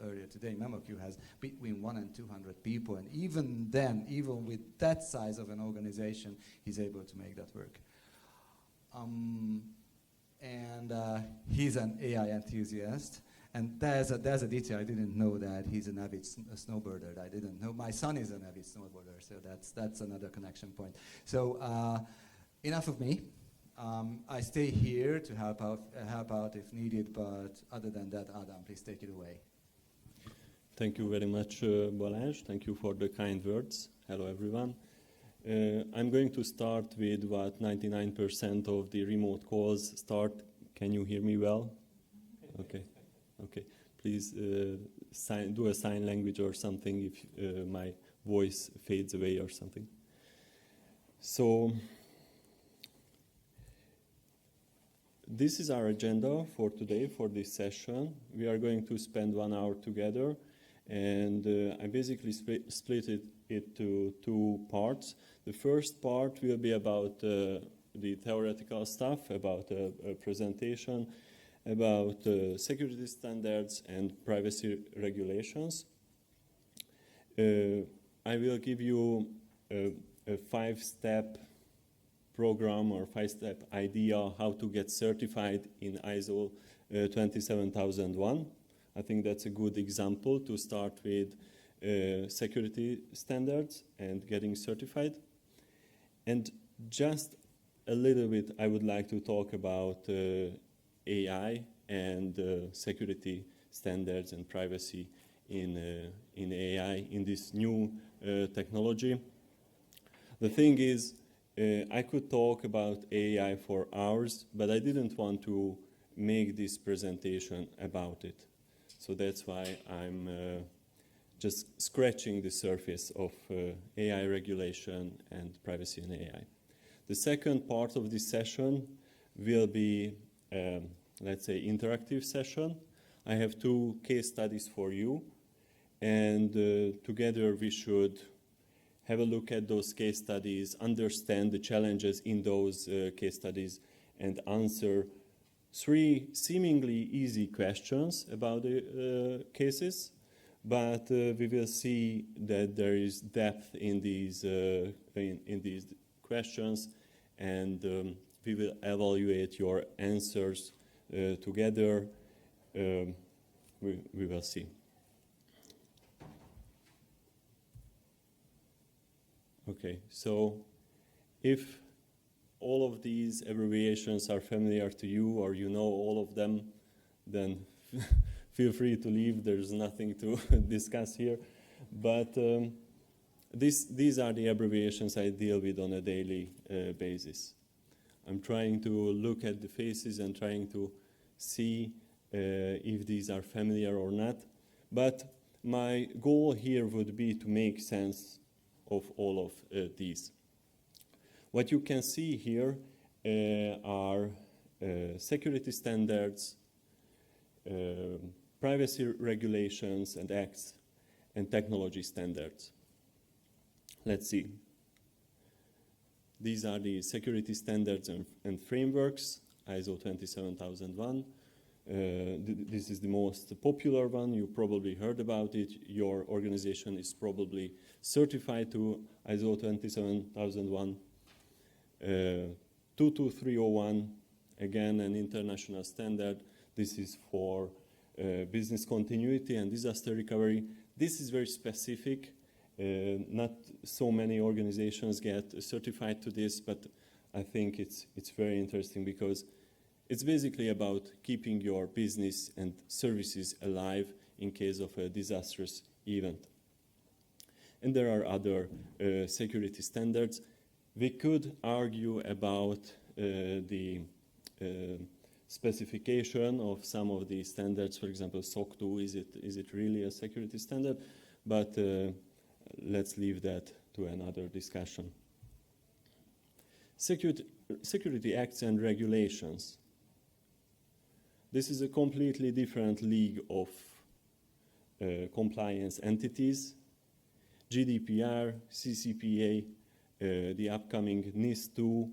earlier today, MemoQ has between 100 and 200 people, and even then, even with that size of an organization, he's able to make that work. He's an AI enthusiast, and there's a detail I didn't know, that he's an avid snowboarder. I didn't know. My son is an avid snowboarder, so that's another connection point. So enough of me. I stay here to help out if needed, but other than that, Adam, please take it away. Thank you very much, Balázs. Thank you for the kind words. Hello, everyone. I'm going to start with what 99% of the remote calls start. Can you hear me well? Okay. Okay. Please do a sign language or something if my voice fades away or something. So this is our agenda for today, for this session. We are going to spend 1 hour together, and I basically split it to 2 parts. The first part will be about the theoretical stuff, about a presentation, about security standards and privacy regulations. I will give you a 5-step program or 5-step idea how to get certified in ISO 27001. I think that's a good example to start with security standards and getting certified. And just a little bit, I would like to talk about AI and security standards and privacy in AI, in this new technology. The thing is, I could talk about AI for hours, but I didn't want to make this presentation about it. So that's why I'm just scratching the surface of AI regulation and privacy in AI. The second part of this session will be, let's say, interactive session. I have 2 case studies for you, and together we should have a look at those case studies, understand the challenges in those case studies, and answer 3 seemingly easy questions about the cases. But we will see that there is depth in these questions, and we will evaluate your answers together. We will see. Okay, so if all of these abbreviations are familiar to you, or you know all of them, then feel free to leave. There's nothing to discuss here. But these are the abbreviations I deal with on a daily basis. I'm trying to look at the faces and trying to see if these are familiar or not. But my goal here would be to make sense of all of these. What you can see here are security standards, privacy regulations and acts, and technology standards. Let's see. These are the security standards and frameworks, ISO 27001. This is the most popular one. You probably heard about it. Your organization is probably certified to ISO 27001. 22301, again, an international standard. This is for business continuity and disaster recovery. This is very specific. Not so many organizations get certified to this, but I think it's very interesting because it's basically about keeping your business and services alive in case of a disastrous event. And there are other security standards. We could argue about the specification of some of these standards. For example, SOC 2, is it really a security standard? But let's leave that to another discussion. Security acts and regulations. This is a completely different league of compliance entities. GDPR, CCPA, the upcoming NIS2,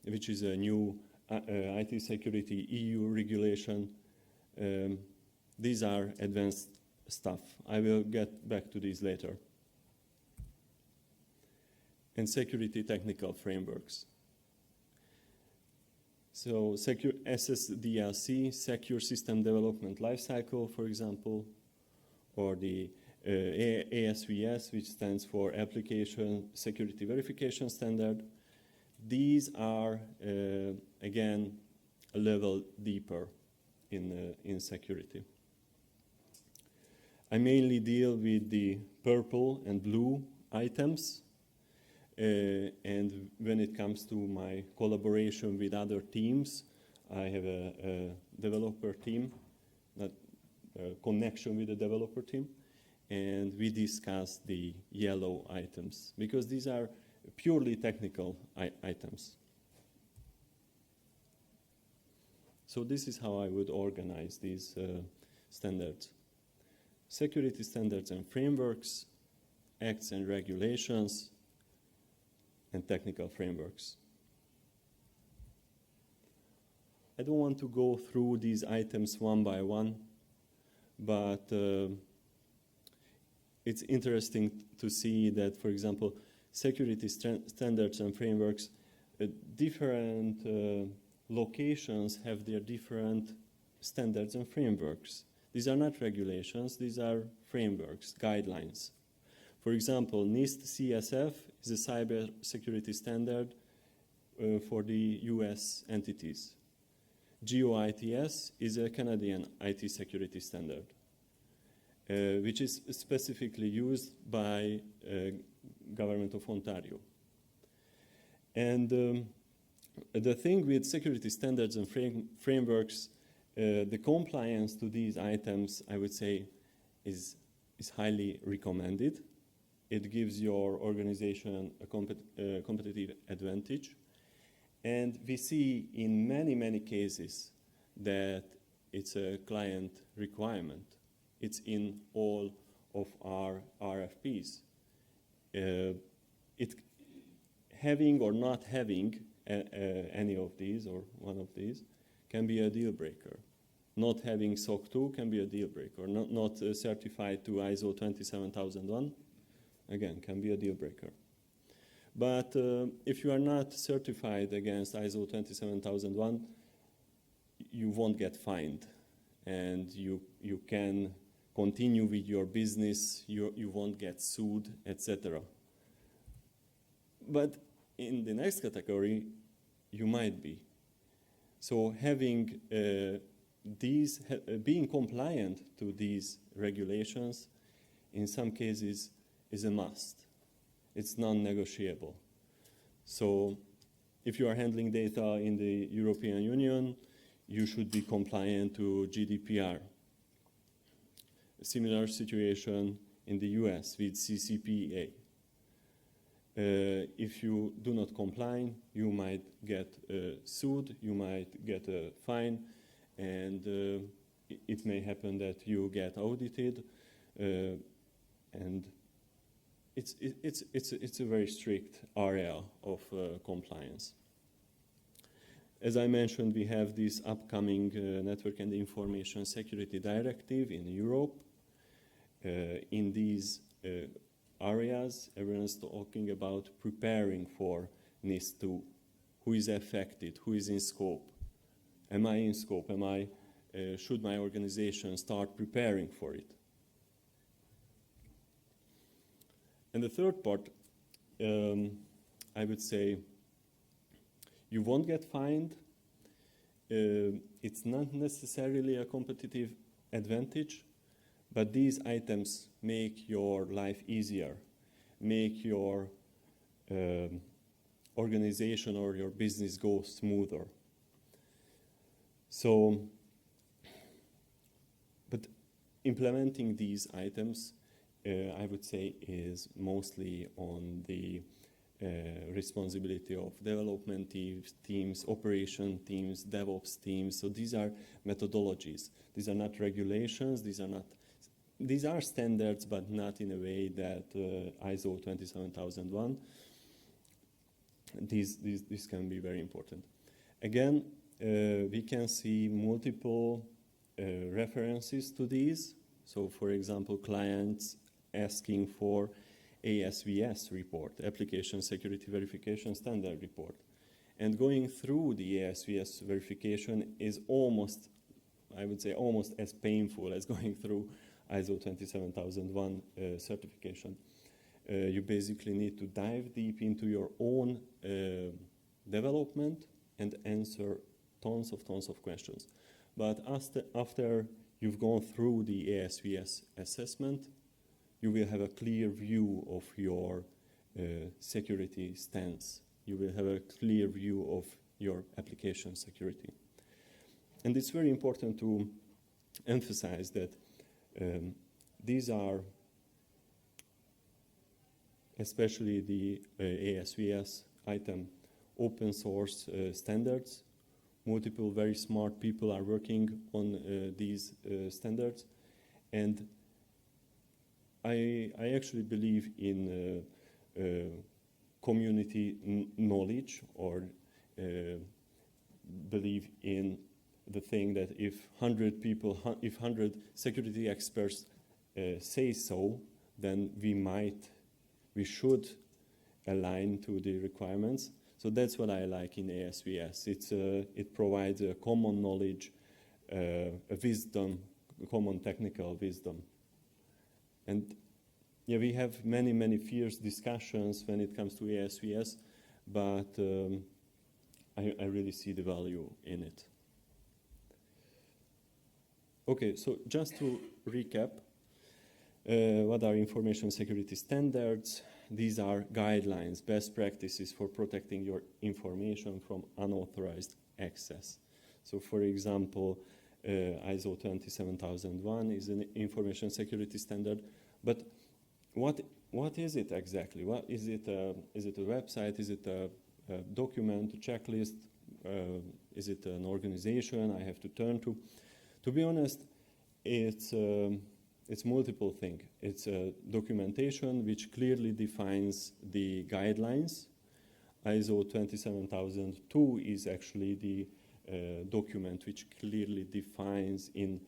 which is a new IT security EU regulation, These are advanced stuff. I will get back to these later. And security technical frameworks. So SSDLC, Secure System Development Lifecycle, for example, or the ASVS, which stands for Application Security Verification Standard. These are, again, a level deeper in security. I mainly deal with the purple and blue items. And when it comes to my collaboration with other teams, I have a developer team, not a connection with the developer team, and we discuss the yellow items, because these are purely technical items. So this is how I would organize these standards. Security standards and frameworks, acts and regulations, and technical frameworks. I don't want to go through these items one by one, but it's interesting to see that, for example, security standards and frameworks, different locations have their different standards and frameworks. These are not regulations, these are frameworks, guidelines. For example, NIST CSF is a cyber security standard for the US entities. GOITS is a Canadian IT security standard, which is specifically used by Government of Ontario. And the thing with security standards and frameworks, the compliance to these items, I would say, is highly recommended. It gives your organization a competitive advantage. And we see in many, many cases that it's a client requirement. It's in all of our RFPs. Having or not having any of these or one of these can be a deal breaker. Not having SOC 2 can be a deal breaker. Not certified to ISO 27001, again, can be a deal breaker. But if you are not certified against ISO 27001, you won't get fined, and you can continue with your business, you won't get sued, etc. But in the next category, you might be. So having being compliant to these regulations, in some cases, is a must. It's non-negotiable. So if you are handling data in the European Union, you should be compliant to GDPR. A similar situation in the US with CCPA. If you do not comply, you might get sued, you might get a fine, and it may happen that you get audited, and it's a very strict area of compliance. As I mentioned, we have this upcoming Network and Information Security Directive in Europe. In these areas, everyone is talking about preparing for NIS2. Who is affected? Who is in scope? Am I in scope? Should my organization start preparing for it? And the third part, I would say, you won't get fined. It's not necessarily a competitive advantage, but these items make your life easier, make your organization or your business go smoother. So, but implementing these items, I would say, is mostly on the responsibility of development teams, operation teams, DevOps teams. So these are methodologies. These are not regulations. These are standards, but not in a way that ISO 27001. These can be very important. Again, we can see multiple references to these. So, for example, clients asking for ASVS report, Application Security Verification Standard report. And going through the ASVS verification is almost, I would say, almost as painful as going through ISO 27001 certification. You basically need to dive deep into your own development and answer tons of questions. But after you've gone through the ASVS assessment, you will have a clear view of your security stance. You will have a clear view of your application security. And it's very important to emphasize that these are, especially the ASVS item, open source standards. Multiple very smart people are working on these standards. And I actually believe in community knowledge, or believe in the thing that if 100 people, if 100 security experts say so, then we should align to the requirements. So that's what I like in ASVS. It provides a common knowledge, a wisdom, common technical wisdom. And yeah, we have many fierce discussions when it comes to ASVS, but I really see the value in it. Okay, so just to recap, what are information security standards? These are guidelines, best practices for protecting your information from unauthorized access. So for example, ISO 27001 is an information security standard, but what is it exactly? What is it? Is it a website? Is it a document, a checklist? Is it an organization I have to turn to? To be honest, it's multiple things. It's a documentation which clearly defines the guidelines. ISO 27002 is actually the document which clearly defines in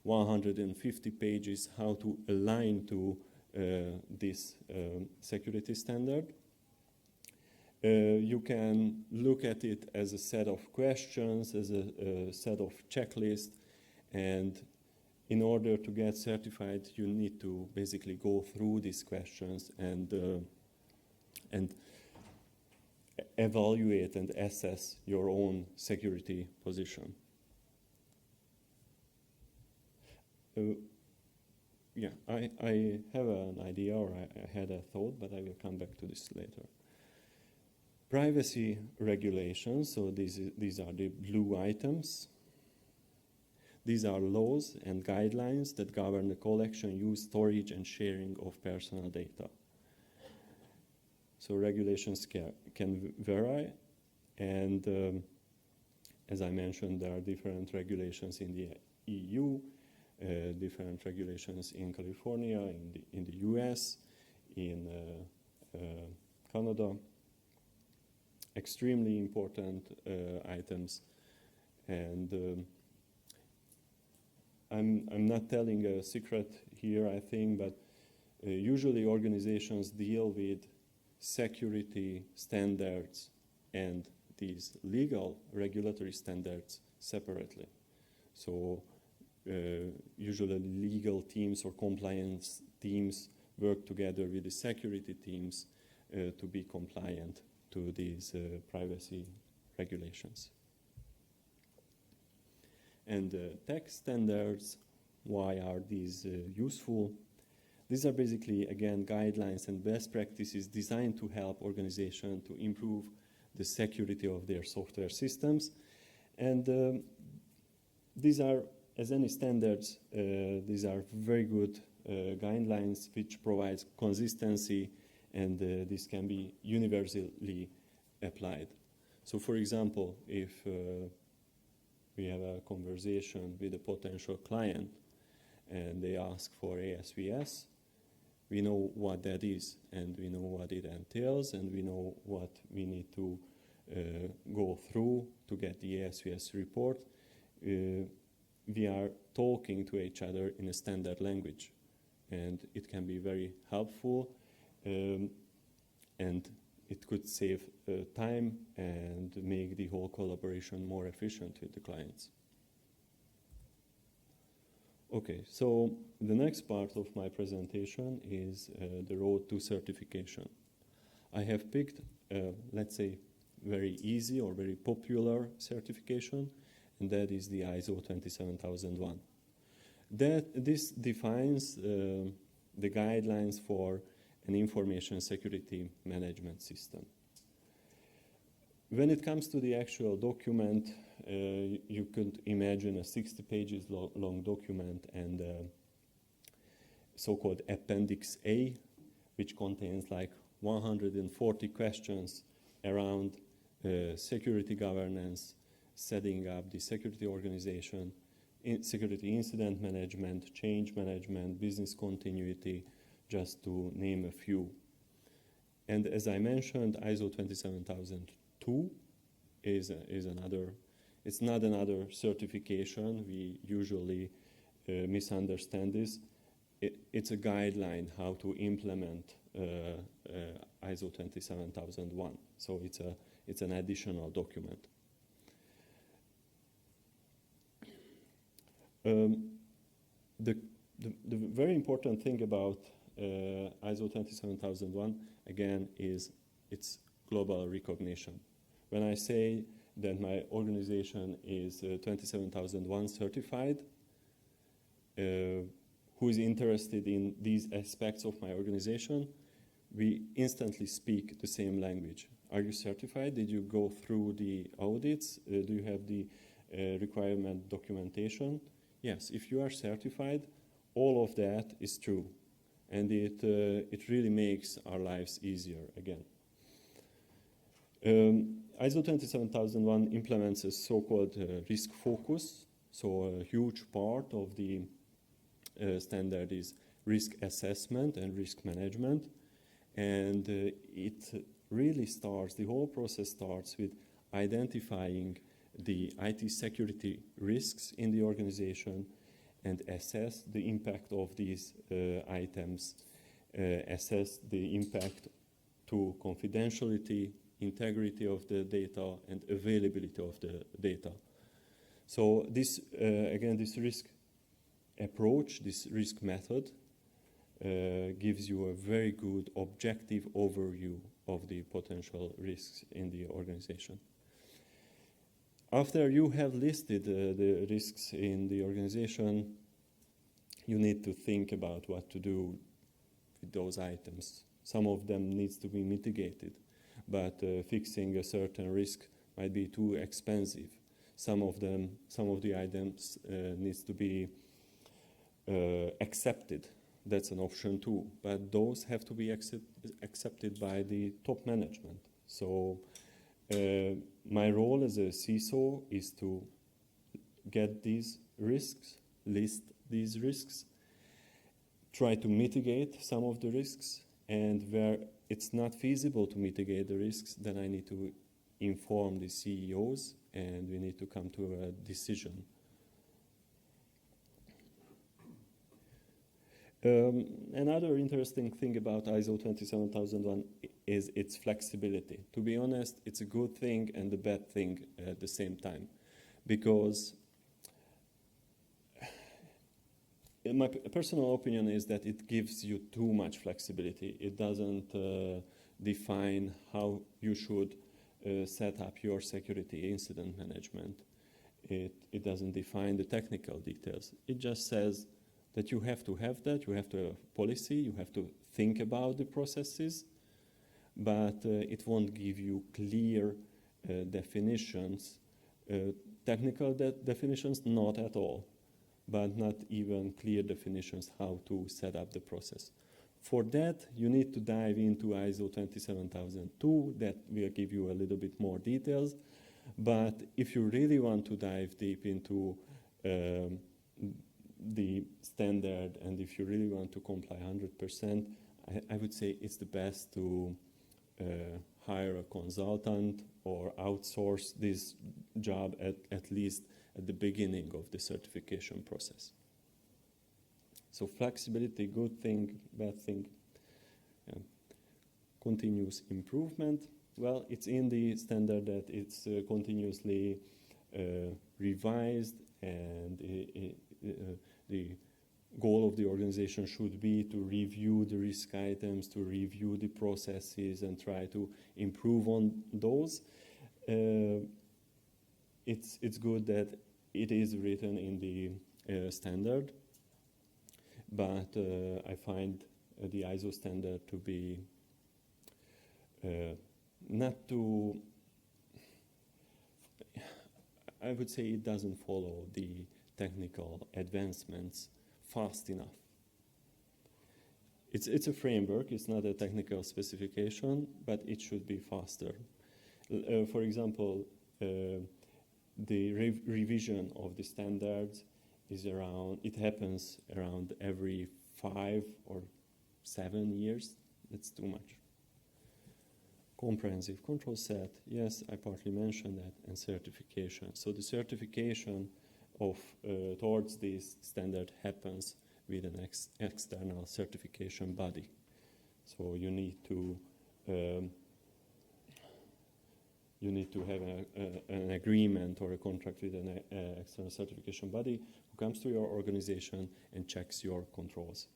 150 pages how to align to this security standard. You can look at it as a set of questions, as a set of checklists, and in order to get certified, you need to basically go through these questions and evaluate and assess your own security position. Yeah, I have an idea, or I had a thought, but I will come back to this later. Privacy regulations, so these are the blue items. These are laws and guidelines that govern the collection, use, storage, and sharing of personal data. So regulations can vary, and as I mentioned, there are different regulations in the EU, different regulations in California, in the US, in Canada. Extremely important items, and I'm not telling a secret here, I think, but usually organizations deal with security standards and these legal regulatory standards separately. So usually legal teams or compliance teams work together with the security teams to be compliant to these privacy regulations. And tech standards, why are these useful? These are basically, again, guidelines and best practices designed to help organizations to improve the security of their software systems. And these are, as any standards, these are very good guidelines which provides consistency, and this can be universally applied. So for example, if we have a conversation with a potential client and they ask for ASVS, we know what that is, and we know what it entails, and we know what we need to go through to get the ASVS report. we are talking to each other in a standard language. And it can be very helpful, and it could save time and make the whole collaboration more efficient with the clients. Okay, so the next part of my presentation is the road to certification. I have picked, let's say, very easy or very popular certification, and that is the ISO 27001. This defines the guidelines for an information security management system. When it comes to the actual document, you could imagine a 60 pages long document and so-called Appendix A, which contains like 140 questions around security governance, setting up the security organization, security incident management, change management, business continuity, just to name a few. And as I mentioned, ISO 27002 is another, it's not another certification. We usually misunderstand this. It's a guideline how to implement ISO 27001. So it's an additional document. The very important thing about ISO 27001, again, is its global recognition. When I say that my organization is 27001 certified, who is interested in these aspects of my organization, we instantly speak the same language. Are you certified? Did you go through the audits? Do you have the requirement documentation? Yes, if you are certified, all of that is true. And it really makes our lives easier again. ISO 27001 implements a so-called risk focus. So a huge part of the standard is risk assessment and risk management. And it really starts, the whole process starts with identifying the IT security risks in the organization and assess the impact of these items, assess the impact to confidentiality, integrity of the data, and availability of the data. So this, again, this risk approach, this risk method, gives you a very good objective overview of the potential risks in the organization. After you have listed the risks in the organization, you need to think about what to do with those items. Some of them needs to be mitigated, but fixing a certain risk might be too expensive. Some of the items needs to be accepted. That's an option too, but those have to be accepted by the top management. So my role as a CISO is to get these risks, list these risks, try to mitigate some of the risks, and where it's not feasible to mitigate the risks, then I need to inform the CEOs and we need to come to a decision. Another interesting thing about ISO 27001 is its flexibility. To be honest, it's a good thing and a bad thing at the same time, because my personal opinion is that it gives you too much flexibility. It doesn't define how you should set up your security incident management. It doesn't define the technical details. It just says that you have to have that, you have to have a policy, you have to think about the processes, but it won't give you clear definitions, technical definitions, not at all, but not even clear definitions how to set up the process. For that, you need to dive into ISO 27002, that will give you a little bit more details, but if you really want to dive deep into the standard, and if you really want to comply 100%, I would say it's the best to hire a consultant or outsource this job at least at the beginning of the certification process. So flexibility, good thing, bad thing. Continuous improvement. Well, it's in the standard that it's continuously revised, and the goal of the organization should be to review the risk items, to review the processes, and try to improve on those. It's good that it is written in the standard, but I find the ISO standard to be not too, I would say it doesn't follow the technical advancements fast enough. It's a framework, it's not a technical specification, but it should be faster. For example, the revision of the standards it happens around every 5 or 7 years. That's too much. Comprehensive control set, yes, I partly mentioned that, and certification. So the certification of towards this standard happens with an external certification body. So you need to have an agreement or a contract with an external certification body who comes to your organization and checks your controls.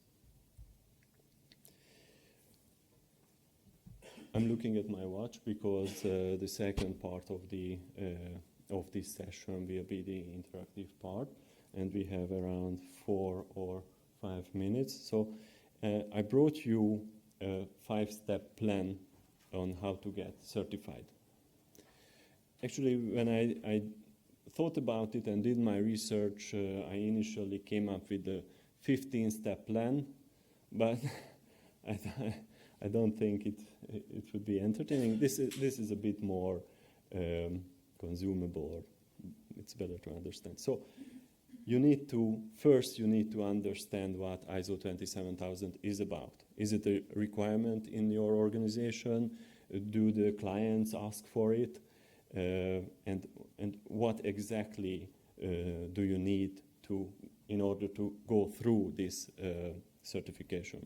I'm looking at my watch because the second part of this session will be the interactive part, and we have around 4 or 5 minutes. So I brought you a 5-step plan on how to get certified. Actually, when I thought about it and did my research, I initially came up with a 15-step plan, but I don't think it would be entertaining. This is a bit more consumable, or it's better to understand. So you need to understand what ISO 27000 is about. Is it a requirement in your organization? Do the clients ask for it? And what exactly do you need in order to go through this certification?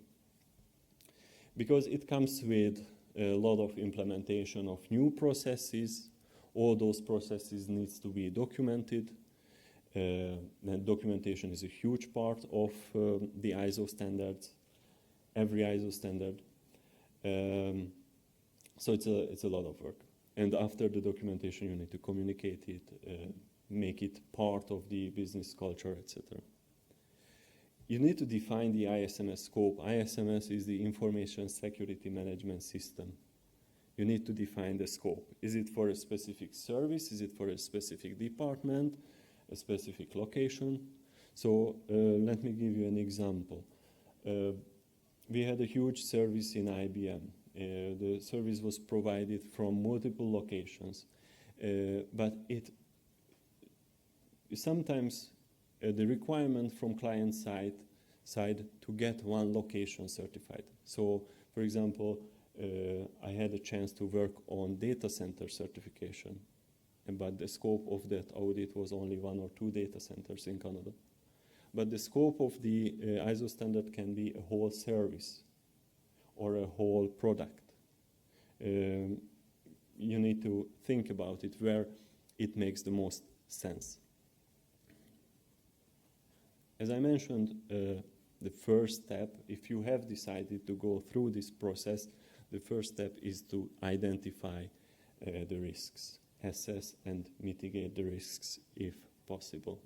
Because it comes with a lot of implementation of new processes. All those processes needs to be documented. And documentation is a huge part of the ISO standards, every ISO standard. So it's a lot of work. And after the documentation, you need to communicate it, make it part of the business culture, etc. You need to define the ISMS scope. ISMS is the Information Security Management System. You need to define the scope. Is it for a specific service? Is it for a specific department, a specific location? So let me give you an example. We had a huge service in IBM. The service was provided from multiple locations, but sometimes the requirement from client side to get one location certified. So, for example, I had a chance to work on data center certification, but the scope of that audit was only 1 or 2 data centers in Canada. But the scope of the ISO standard can be a whole service or a whole product. You need to think about it where it makes the most sense. As I mentioned, the first step, if you have decided to go through this process, the first step is to identify the risks, assess and mitigate the risks if possible.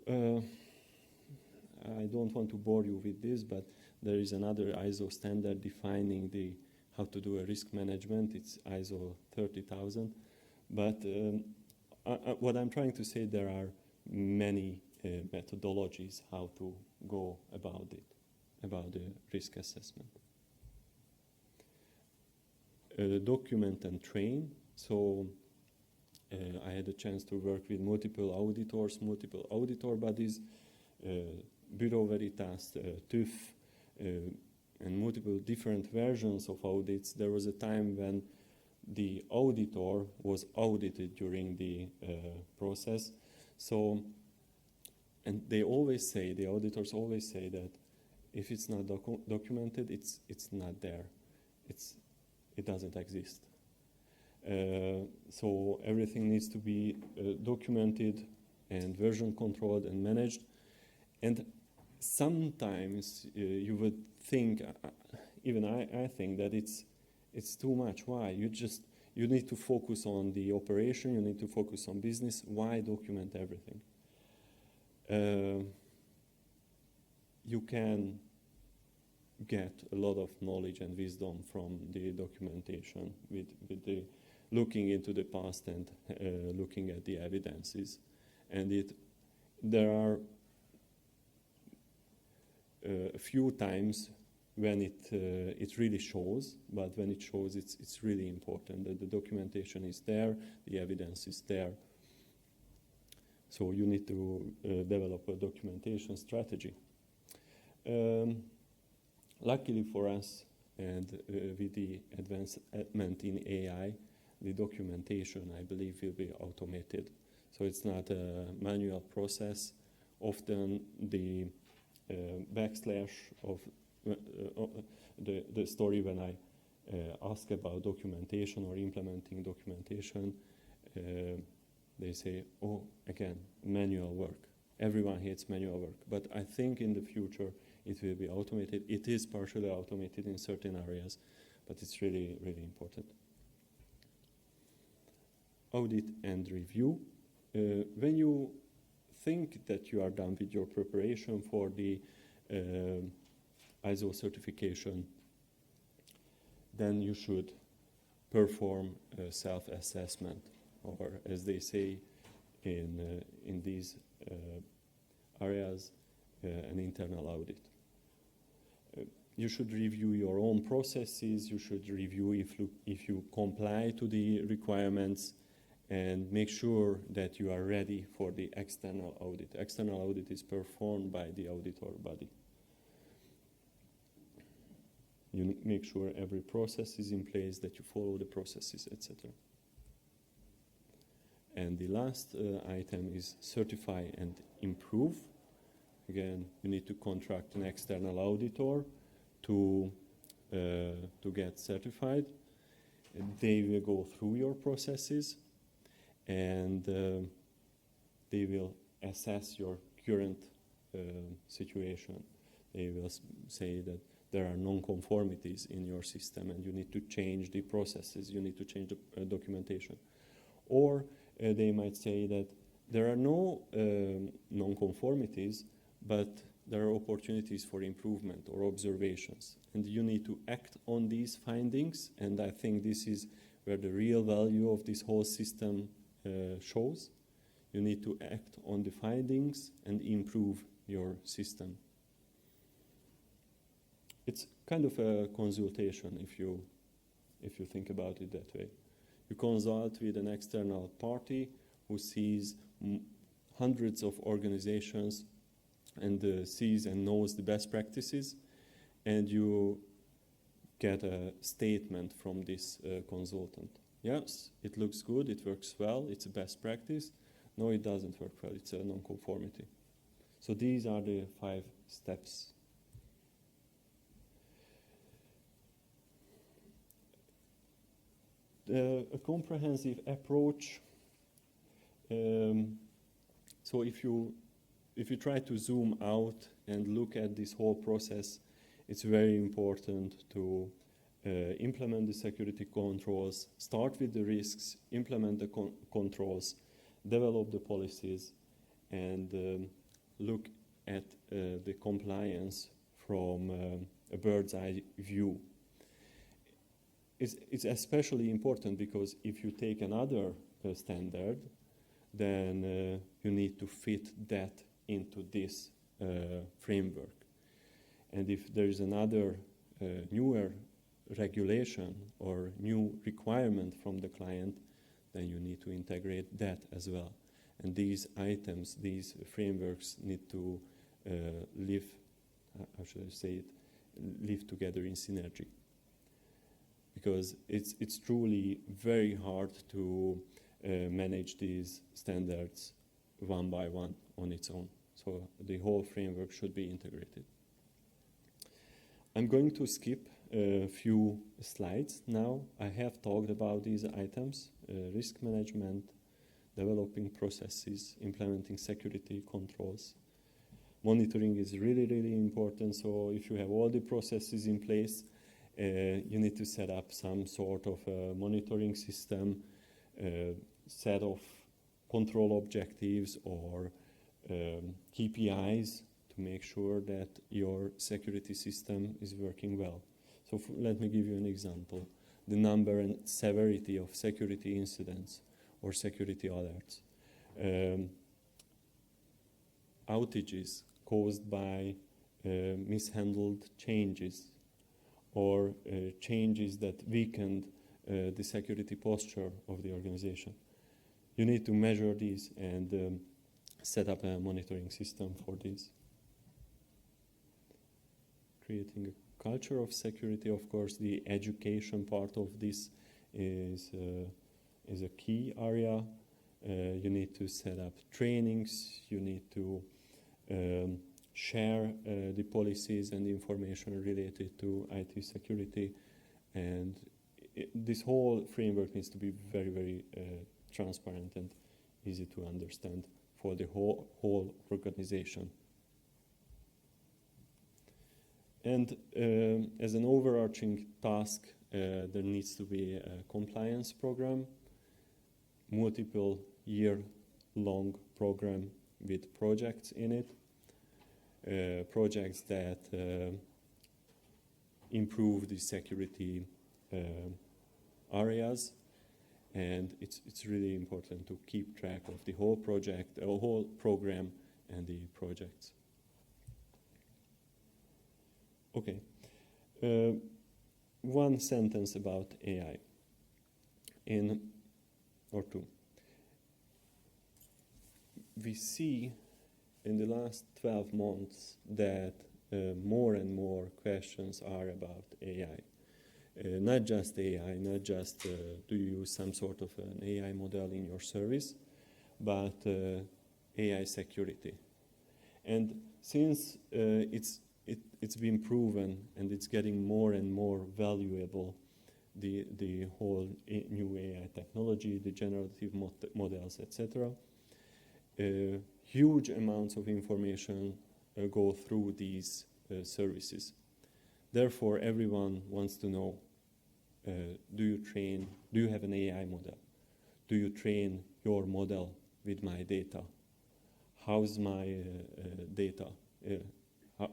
I don't want to bore you with this, but there is another ISO standard defining how to do a risk management. It's ISO 30000. But what I'm trying to say, there are many methodologies how to go about the risk assessment. Document and train. So I had a chance to work with multiple auditors, multiple auditor bodies, Bureau Veritas, TÜV, and multiple different versions of audits. There was a time when the auditor was audited during the process. So, and they always say, the auditors always say that if it's not documented, it's not there. It doesn't exist. So everything needs to be documented and version controlled and managed. And sometimes you would think, even I think that it's too much. Why? You need to focus on the operation, you need to focus on business. Why document everything? You can get a lot of knowledge and wisdom from the documentation with the looking into the past and looking at the evidences. And there are a few times when it really shows, but when it shows, it's really important that the documentation is there, the evidence is there. So you need to develop a documentation strategy. Luckily for us, and with the advancement in AI, the documentation, I believe, will be automated. So it's not a manual process. Often the backslash of the story when I ask about documentation or implementing documentation, they say, oh, again, manual work. Everyone hates manual work. But I think in the future it will be automated. It is partially automated in certain areas, but it's really, really important. Audit and review. When you think that you are done with your preparation for the ISO certification, then you should perform a self-assessment, or as they say in these areas, an internal audit. You should review your own processes, you should review if you comply to the requirements, and make sure that you are ready for the external audit. External audit is performed by the auditor body. You make sure every process is in place, that you follow the processes, etc. And the last item is certify and improve. Again, you need to contract an external auditor to get certified. They will go through your processes, and they will assess your current situation. They will say that there are non-conformities in your system and you need to change the processes, you need to change the documentation. Or they might say that there are no non-conformities, but there are opportunities for improvement or observations. And you need to act on these findings, and I think this is where the real value of this whole system shows. You need to act on the findings and improve your system. It's kind of a consultation if you think about it that way. You consult with an external party who sees hundreds of organizations and sees and knows the best practices, and you get a statement from this consultant. Yes, it looks good, it works well, it's a best practice. No, it doesn't work well, it's a non-conformity. So these are the 5 steps. A comprehensive approach. So if you try to zoom out and look at this whole process, it's very important to implement the security controls, start with the risks, implement the controls, develop the policies, and look at the compliance from a bird's eye view. It's especially important because if you take another standard, then you need to fit that into this framework. And if there is another newer regulation or new requirement from the client, then you need to integrate that as well. And these items, these frameworks need to live, how should I say it, live together in synergy. because it's truly very hard to manage these standards one by one on its own. So the whole framework should be integrated. I'm going to skip a few slides now. I have talked about these items: risk management, developing processes, implementing security controls. Monitoring is really, really important. So if you have all the processes in place, you need to set up some sort of a monitoring system, set of control objectives or KPIs to make sure that your security system is working well. So let me give you an example. The number and severity of security incidents or security alerts. Outages caused by mishandled changes or changes that weakened the security posture of the organization. You need to measure these and set up a monitoring system for this. Creating a culture of security, of course, the education part of this is a key area. You need to set up trainings, you need to share the policies and information related to IT security, and this whole framework needs to be very, very transparent and easy to understand for the whole organization. And as an overarching task, there needs to be a compliance program, multiple year-long program with projects in it, projects that improve the security areas, and it's really important to keep track of the whole project, the whole program, and the projects. Okay, one sentence about AI, or two. We see in the last 12 months that more and more questions are about AI. Not just AI, not just do you use some sort of an AI model in your service, but AI security. And since it's been proven and it's getting more and more valuable, the whole new AI technology, the generative models, etc., huge amounts of information go through these services. Therefore, everyone wants to know, do you have an AI model? Do you train your model with my data? How's my data?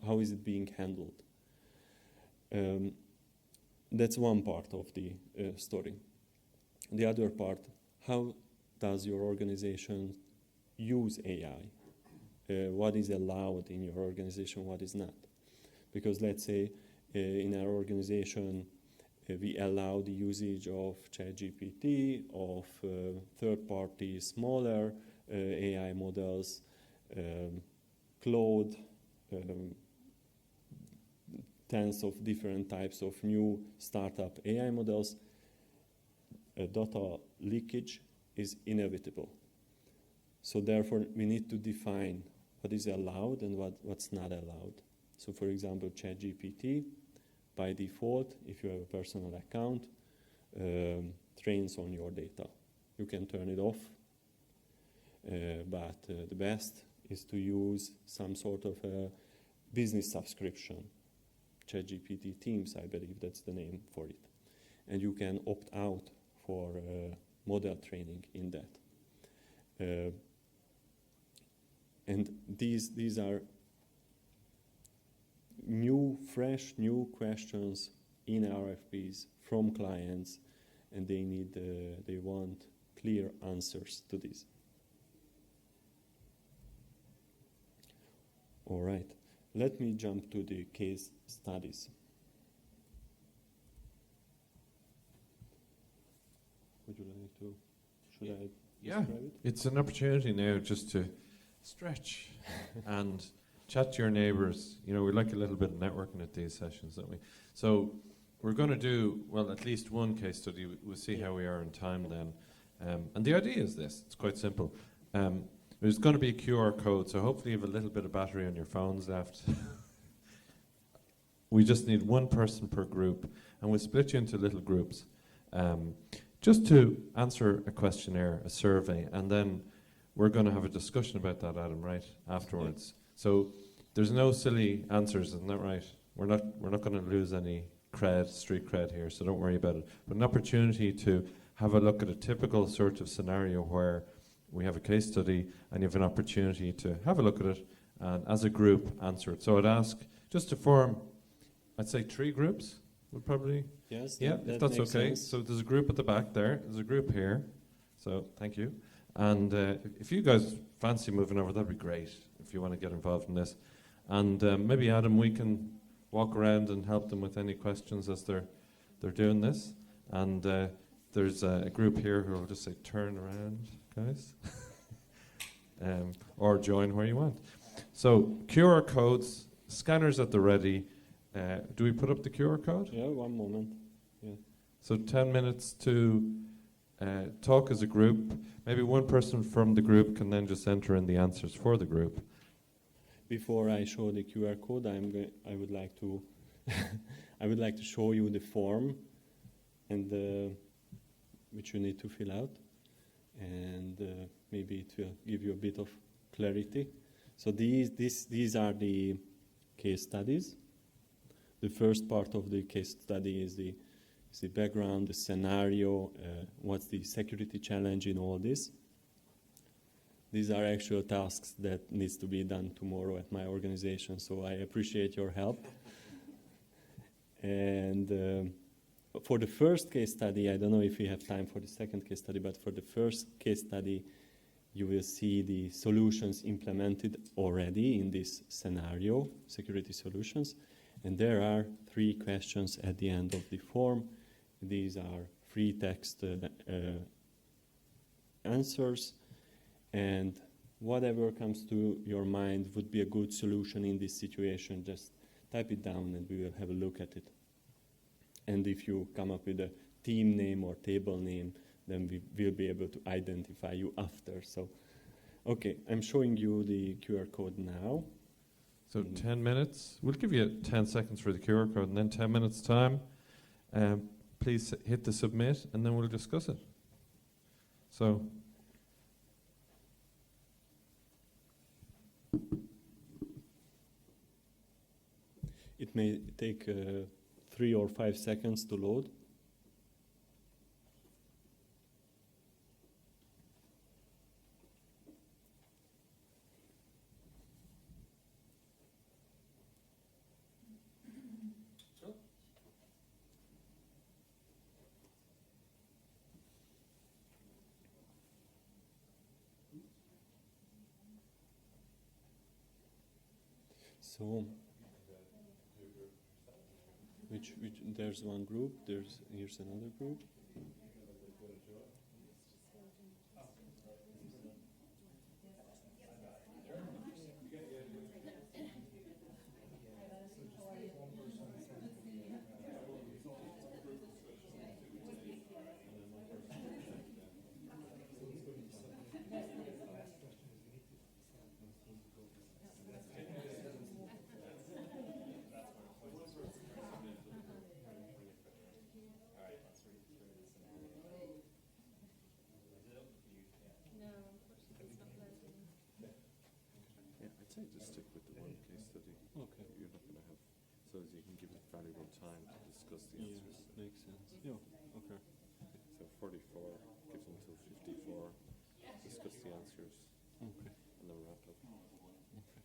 How is it being handled? That's one part of the story. The other part, how does your organization use AI? What is allowed in your organization, what is not? Because let's say in our organization, we allow the usage of ChatGPT, of third-party smaller AI models, Claude, tens of different types of new startup AI models. Data leakage is inevitable. So therefore, we need to define what is allowed and what's not allowed. So for example, ChatGPT, by default, if you have a personal account, trains on your data. You can turn it off, but the best is to use some sort of a business subscription. ChatGPT Teams, I believe that's the name for it. And you can opt out for model training in that. And these are fresh new questions in RFPs from clients, and they want clear answers to this. All right, let me jump to the case studies. Would you like to? Should I describe it? It's an opportunity now just to stretch and chat to your neighbours. You know, we like a little bit of networking at these sessions, don't we? So we're going to do, well, at least one case study. We'll see how we are in time then. And the idea is this. It's quite simple. There's going to be a QR code, so hopefully you have a little bit of battery on your phones left. We just need one person per group, and we'll split you into little groups just to answer a questionnaire, a survey, and then we're going to have a discussion about that, Adam, right, afterwards. Yeah. So there's no silly answers, isn't that right? We're not going to lose any street cred here, so don't worry about it. But an opportunity to have a look at a typical sort of scenario where we have a case study and you have an opportunity to have a look at it and as a group answer it. So I'd ask just to form, I'd say 3 groups would probably. Yes. Yeah, if that's okay. Sense. So there's a group at the back there. There's a group here. So thank you. And if you guys fancy moving over, that'd be great if you want to get involved in this. And maybe Adam, we can walk around and help them with any questions as they're doing this. And there's a group here who will just say, turn around, guys. Or join where you want. So QR codes, scanners at the ready. Do we put up the QR code? Yeah, one moment. Yeah. So 10 minutes to talk as a group. Maybe one person from the group can then just enter in the answers for the group. Before I show the QR code, I would like to I would like to show you the form and which you need to fill out, and maybe it will give you a bit of clarity. So these are the case studies. The first part of the case study is the background, the scenario, what's the security challenge in all this. These are actual tasks that needs to be done tomorrow at my organization, so I appreciate your help. And for the first case study, I don't know if we have time for the second case study, but for the first case study, you will see the solutions implemented already in this scenario, security solutions. And there are 3 questions at the end of the form. These are free text answers. And whatever comes to your mind would be a good solution in this situation, just type it down and we will have a look at it. And if you come up with a team name or table name, then we will be able to identify you after. So, okay, I'm showing you the QR code now. So 10 minutes. We'll give you 10 seconds for the QR code and then 10 minutes time. Please hit the submit and then we'll discuss it. So. It may take 3 or 5 seconds to load. So, there's one group, here's another group. I'd say just stick with the one case study. Okay. You're not going to have, so as you can give it valuable time to discuss the answers. Makes sense. Yeah, okay. So 44 gives them till 54. Discuss the answers. Okay. And then wrap up. Okay.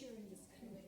sharing this kind of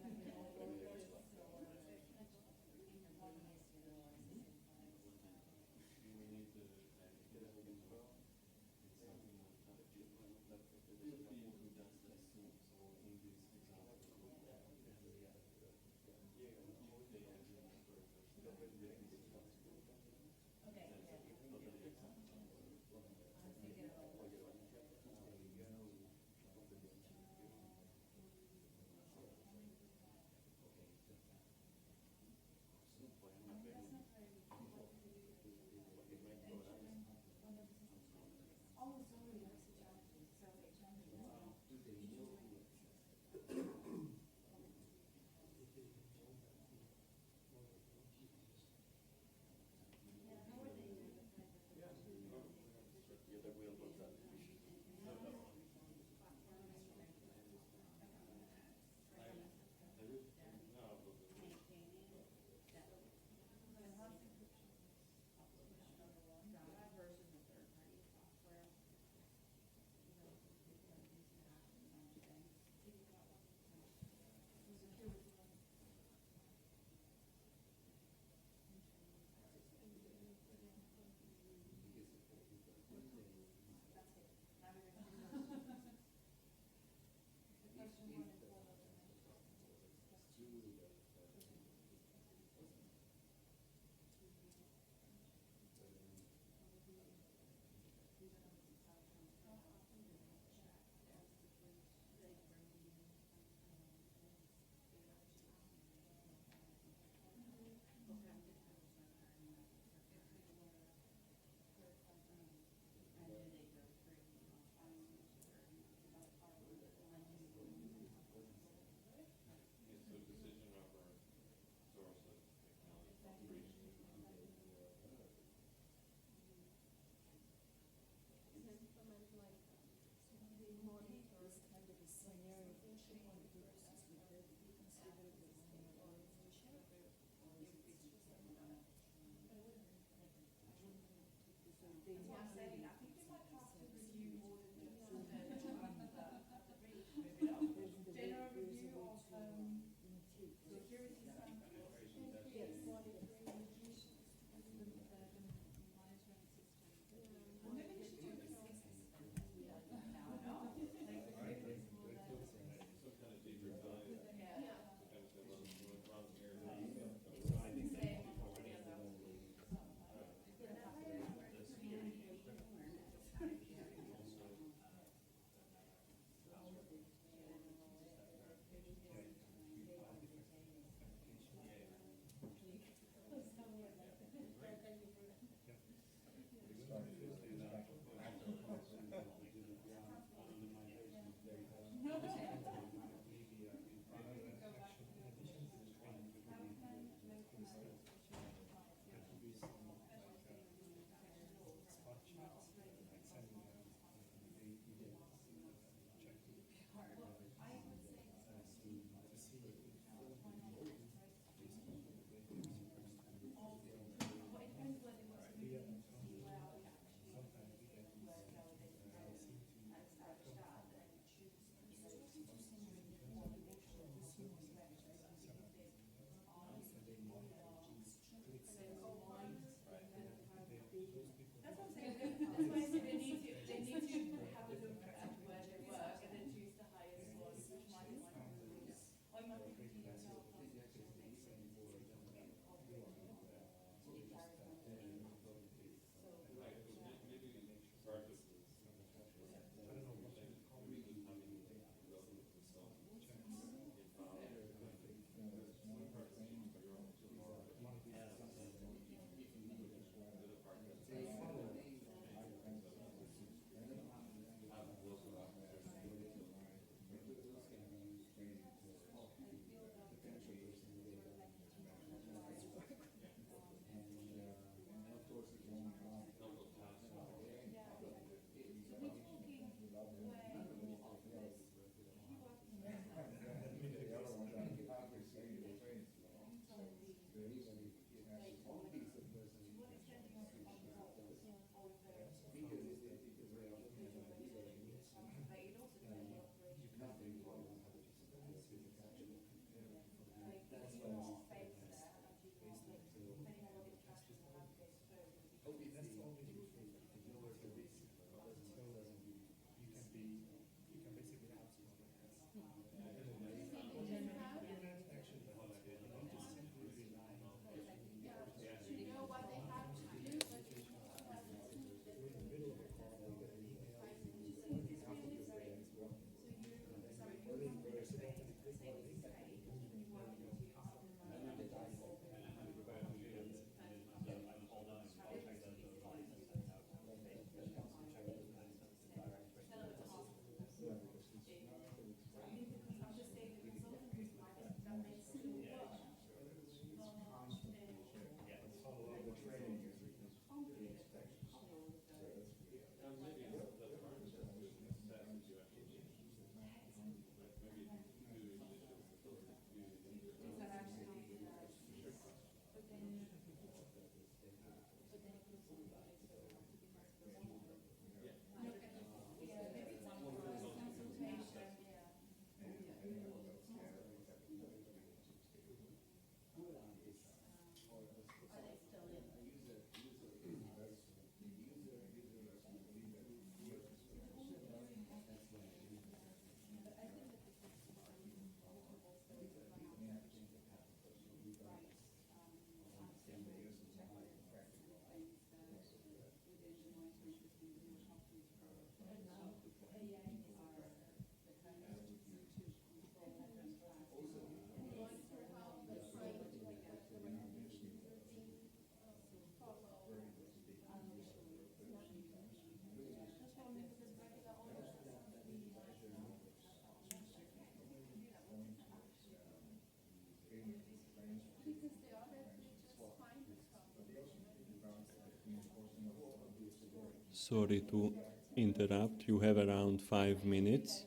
Sorry to interrupt. You have around 5 minutes.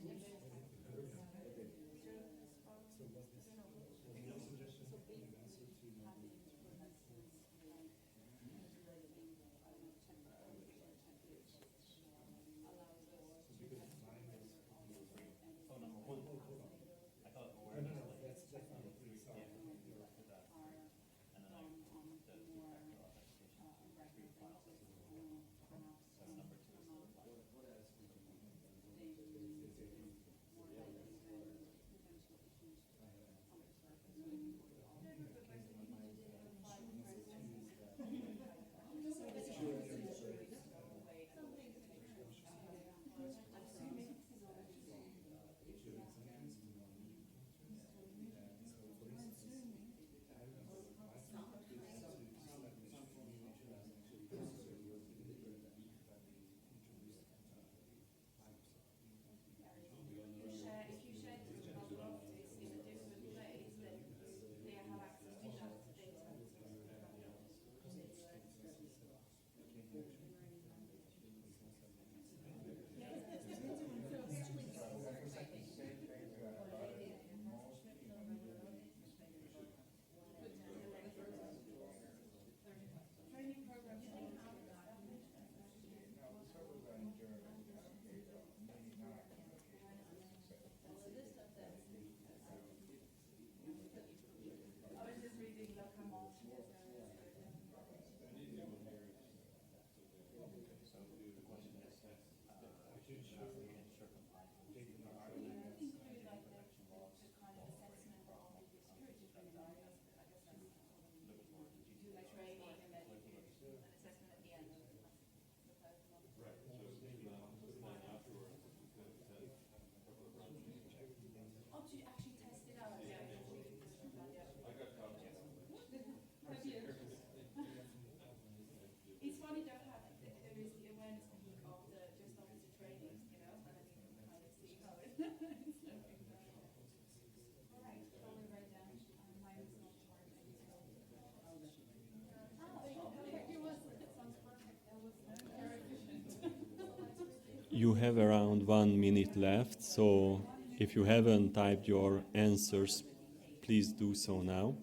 You have around 1 minute left, so if you haven't typed your answers, please do so now.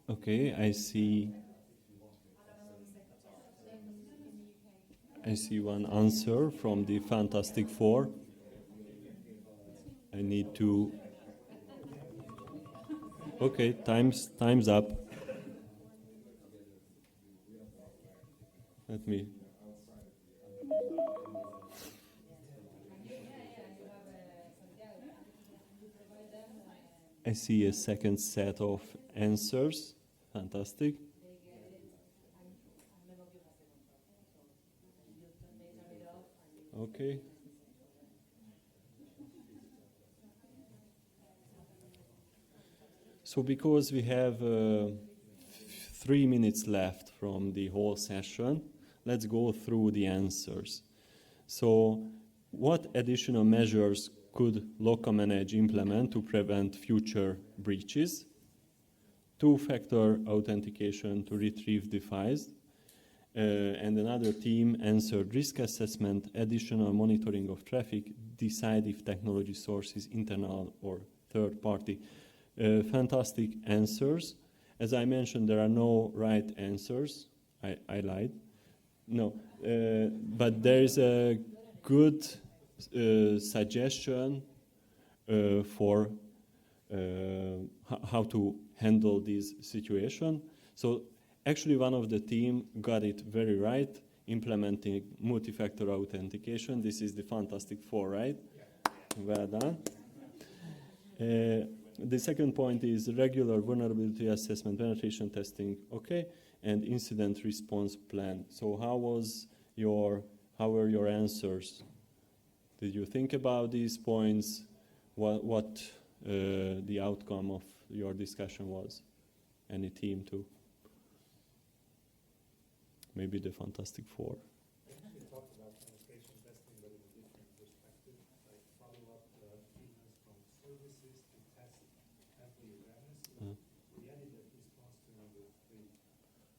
Okay, I see one answer from the Fantastic Four. I need to. Okay, time's up. Let me. I see a second set of answers. Fantastic. Okay. So because we have 3 minutes left from the whole session, let's go through the answers. So what additional measures could LocaManage implement to prevent future breaches? Two-factor authentication to retrieve the files. And another team answered risk assessment, additional monitoring of traffic, decide if technology source is internal or third party. Fantastic answers. As I mentioned, there are no right answers. I lied. No, but there is a good suggestion for how to handle this situation. So actually one of the team got it very right, implementing multi-factor authentication. This is the Fantastic Four, right? Well done. The second point is regular vulnerability assessment, penetration testing, okay, and incident response plan. So how were your answers? Did you think about these points? What the outcome of your discussion was? Any team too? Maybe the Fantastic Four. We talked about penetration testing, but in a different perspective, like follow-up emails from services to test employee awareness. We added a response to number 3,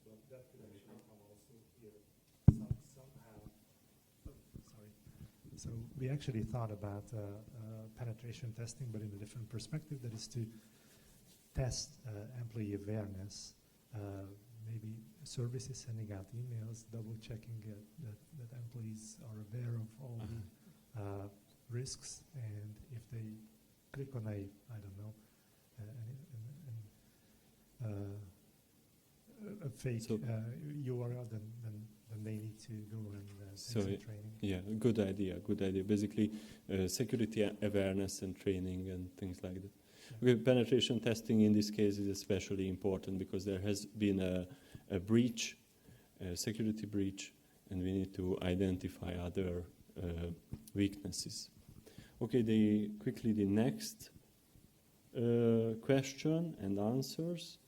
but that could actually come also here somehow. Sorry. So we actually thought about penetration testing, but in a different perspective. That is to test employee awareness. Maybe services sending out emails, double-checking that employees are aware of all the risks, and if they click on a fake URL, then they need to go and take some training. Yeah, good idea. Basically, security awareness and training and things like that. Okay, penetration testing in this case is especially important because there has been a breach, a security breach, and we need to identify other weaknesses. Okay, quickly the next question and answers.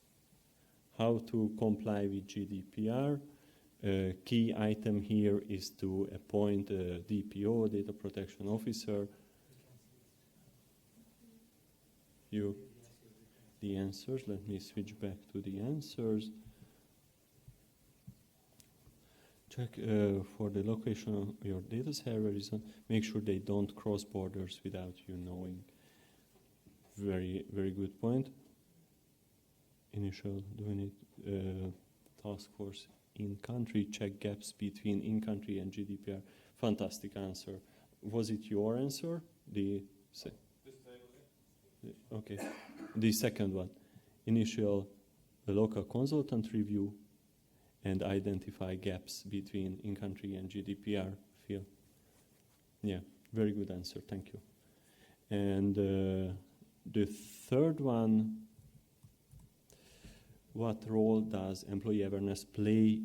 How to comply with GDPR. Key item here is to appoint a DPO, data protection officer. The answers, let me switch back to the answers. Check for the location of your data servers. Make sure they don't cross borders without you knowing. Very, very good point. Initial, do we need task force in country? Check gaps between in country and GDPR. Fantastic answer. Was it your answer? Okay. The second one, initial local consultant review and identify gaps between in-country and GDPR field. Yeah, very good answer, thank you. And the third one, what role does employee awareness play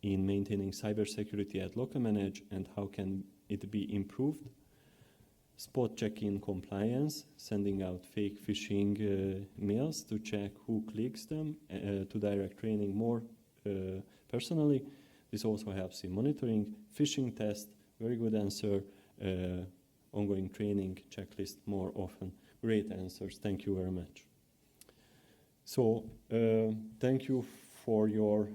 in maintaining cybersecurity at LocaManage, and how can it be improved? Spot check-in compliance, sending out fake phishing mails to check who clicks them, to direct training more personally. This also helps in monitoring. Phishing test, very good answer. Ongoing training checklist more often. Great answers, thank you very much. So, thank you for your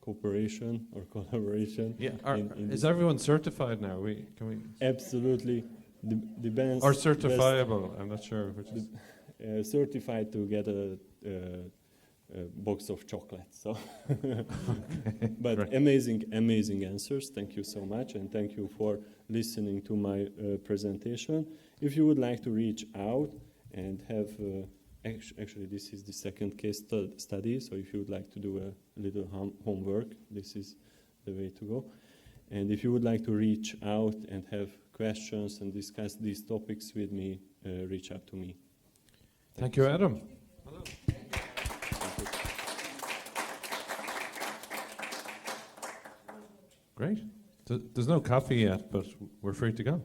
cooperation or collaboration. Yeah. in Is everyone certified now? Can we? Absolutely. The bands Or certifiable? I'm not sure which is. certified to get a box of chocolates. So, but great. amazing answers. Thank you so much, and thank you for listening to my presentation. If you would like to reach out and have, actually this is the second case study, so if you would like to do a little homework, this is the way to go. And if you would like to reach out and have questions and discuss these topics with me, reach out to me. Thank you, Adam. Great. There's no coffee yet, but we're free to go.